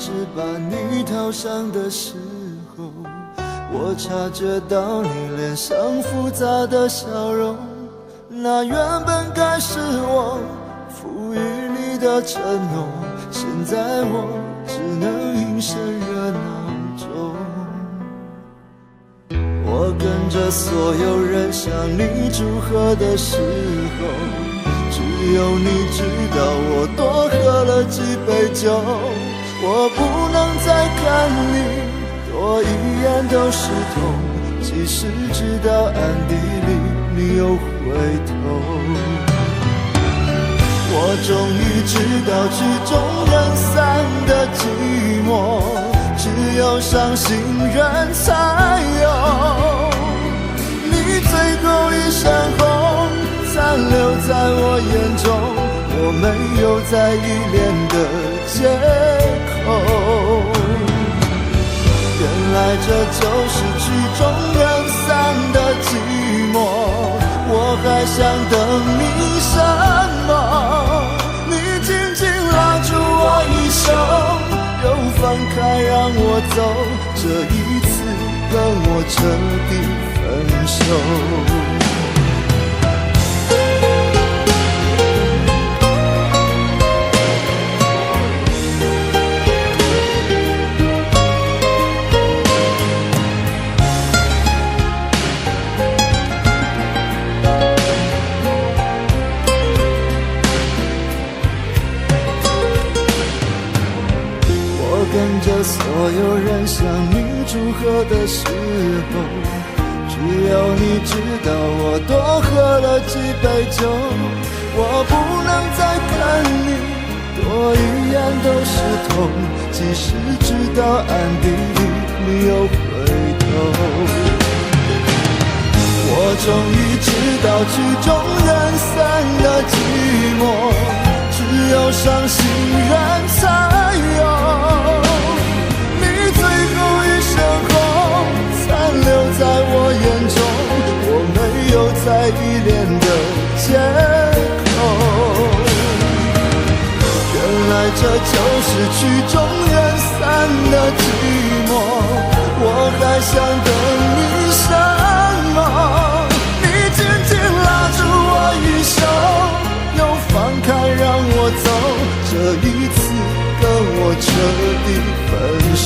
只把你套上的时候，我察觉到你脸上复杂的笑容，那原本该是我赋予你的承诺，现在我只能隐身热闹中。我跟着所有人向你祝贺的时候，只有你知道我多喝了几杯酒。我不能再看你多一眼都是痛，即使知道暗地里你又回头。我终于知道曲终人散的寂寞，只有伤心人才有。你最后一身红残留在我眼中，我没有再依恋的借口。原来这就是曲终人散的寂寞，我还想等你什么？你紧紧拉住我一手，又放开让我走，这一次跟我彻底分手。跟着所有人向你祝贺的时候，只有你知道我多喝了几杯酒。我不能再看你多一眼都是痛，即使知道暗地里你又回头。我终于知道曲终人散的寂寞，只有伤心人才有。留在我眼中，我没有再依恋的借口。原来这就是曲终人散的寂寞，我还想等你什么？你紧紧拉住我一手，又放开让我走，这一次跟我彻底分手。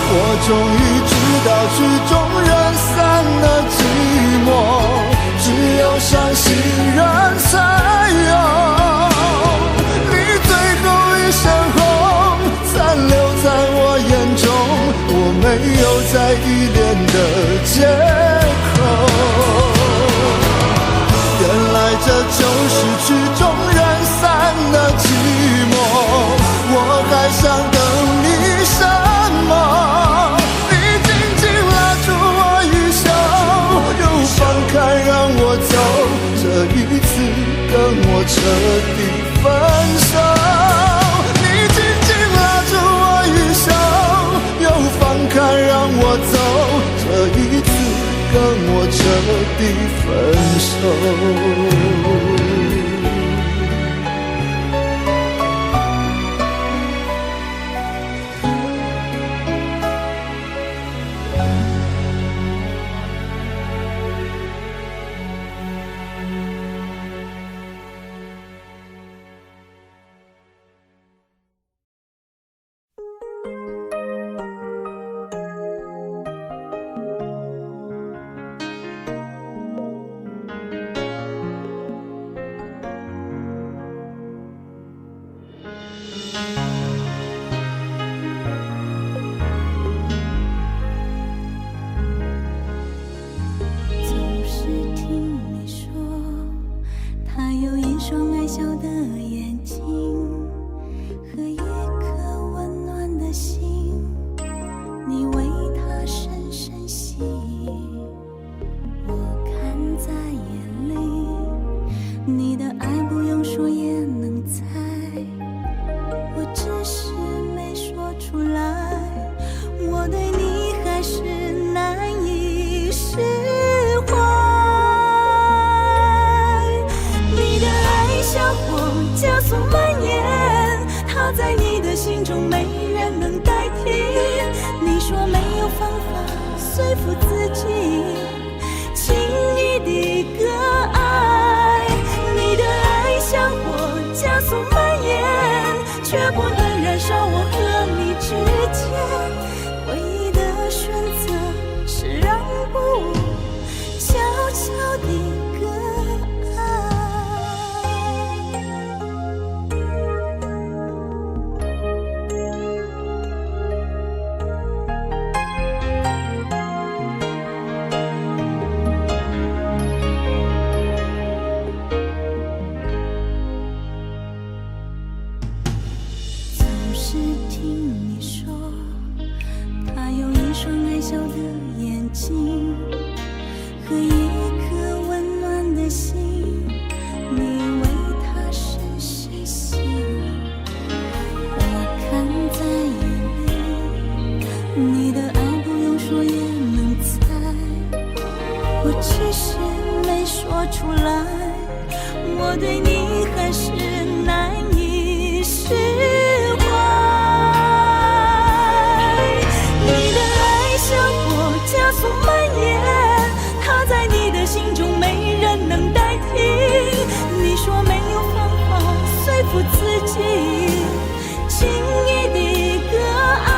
我终于知道曲终人散的寂寞，只有伤心人才有。你最后一身红残留在我眼中，我没有再依恋的借口。原来这就是曲终人散的寂寞，我还想等你什么？让我走，这一次跟我彻底分手。你紧紧拉住我一手，又放开让我走，这一次跟我彻底分手。是听你说，他有一双爱笑的眼睛和一颗温暖的心，你为他是谁心？我看在眼里，你的爱不用说也能猜，我只是没说出来，我对你还是难以释怀。你的爱像火加速蔓延，它在你的心中没人能代替。你说没有方法说服自己轻易地割爱，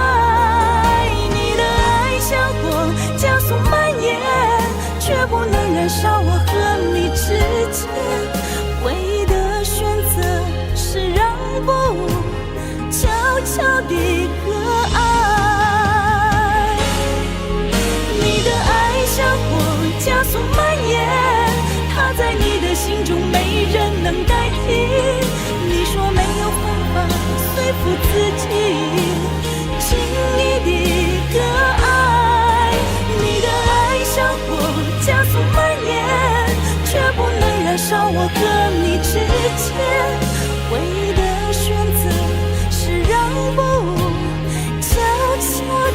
你的爱像火加速蔓延，却不能燃烧我和你之间，唯一的选择是让步，悄悄地割爱。你的爱像火加速蔓延，它在你的心中没人能代替。你说没有方法说服自己轻易地割爱，你的爱像火加速蔓延，却不能燃烧我和你之间，唯一的选择是让步，悄悄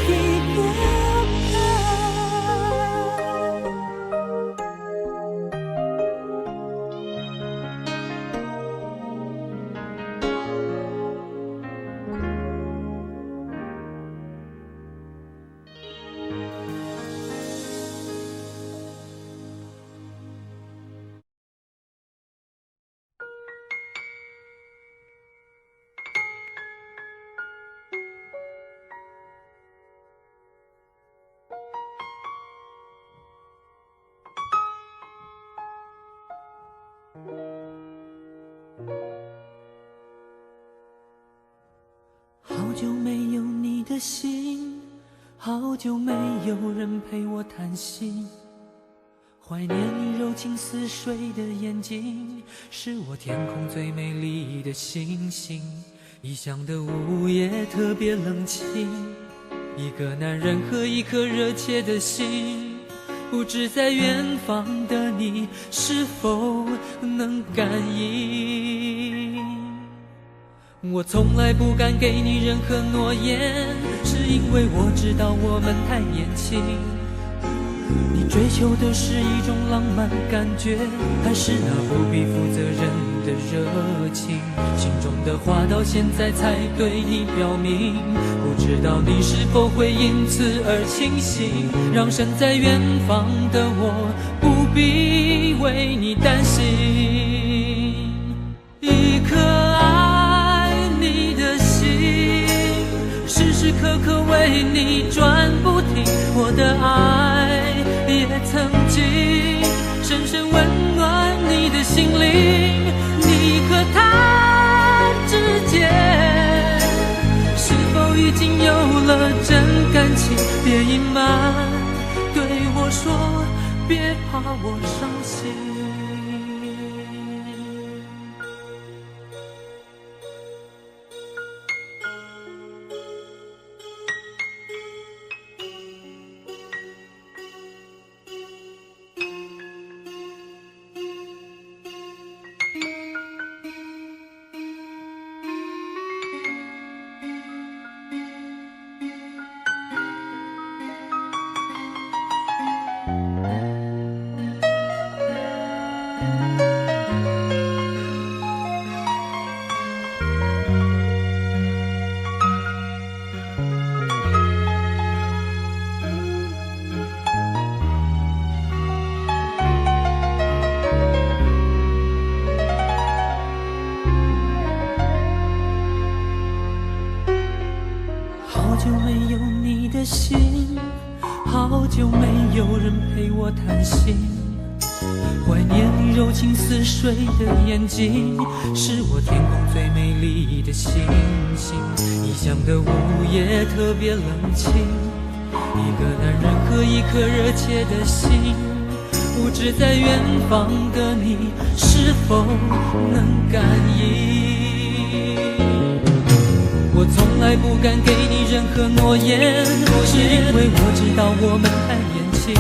地割爱。好久没有你的心，好久没有人陪我谈心，怀念你柔情似水的眼睛，是我天空最美丽的星星。异乡的午夜特别冷清，一个男人和一颗热切的心，不知在远方的你是否能感应。我从来不敢给你任何诺言，是因为我知道我们太年轻。你追求的是一种浪漫感觉，还是那不必负责任的热情？心中的话到现在才对你表明，不知道你是否会因此而清醒，让身在远方的我不必为你担心。一颗爱你的心，时时刻刻为你转不停，我的爱也曾经深深温暖你的心灵。你和他之间是否已经有了真感情？别隐瞒，对我说，别怕我伤心。好久没有你的心，好久没有人陪我谈心，怀念你柔情似水的眼睛，是我天空最美丽的星星。异乡的午夜特别冷清，一个男人和一颗热切的心，不知在远方的你是否能感应。我我从来不敢给你任何诺言，是因为我知道我们还年轻。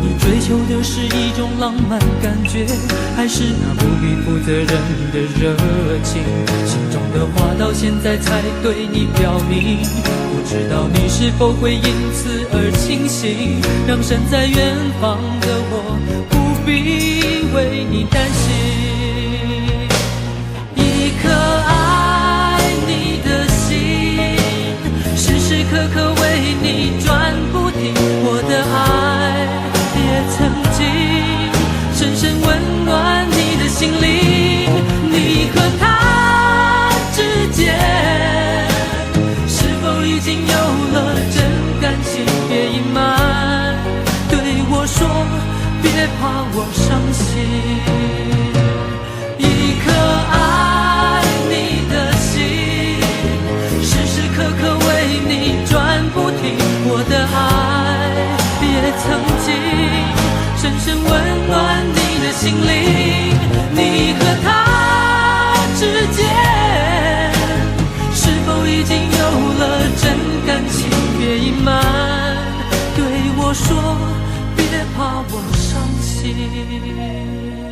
你追求的是一种浪漫感觉，还是那不必负责任的热情？心中的话到现在才对你表明，不知道你是否会因此而清醒，让身在远方的我不必为你担心。一颗爱你的心，时时刻刻为你转不停，我的爱也曾经深深温暖你的心灵。你和他之间是否已经有了真感情？别隐瞒，对我说，别怕我伤心。一颗爱你的心，时时刻刻为你转不停，我的爱也曾经深深温暖你的心灵。你和他之间是否已经有了真感情？别隐瞒，对我说，别怕我伤心。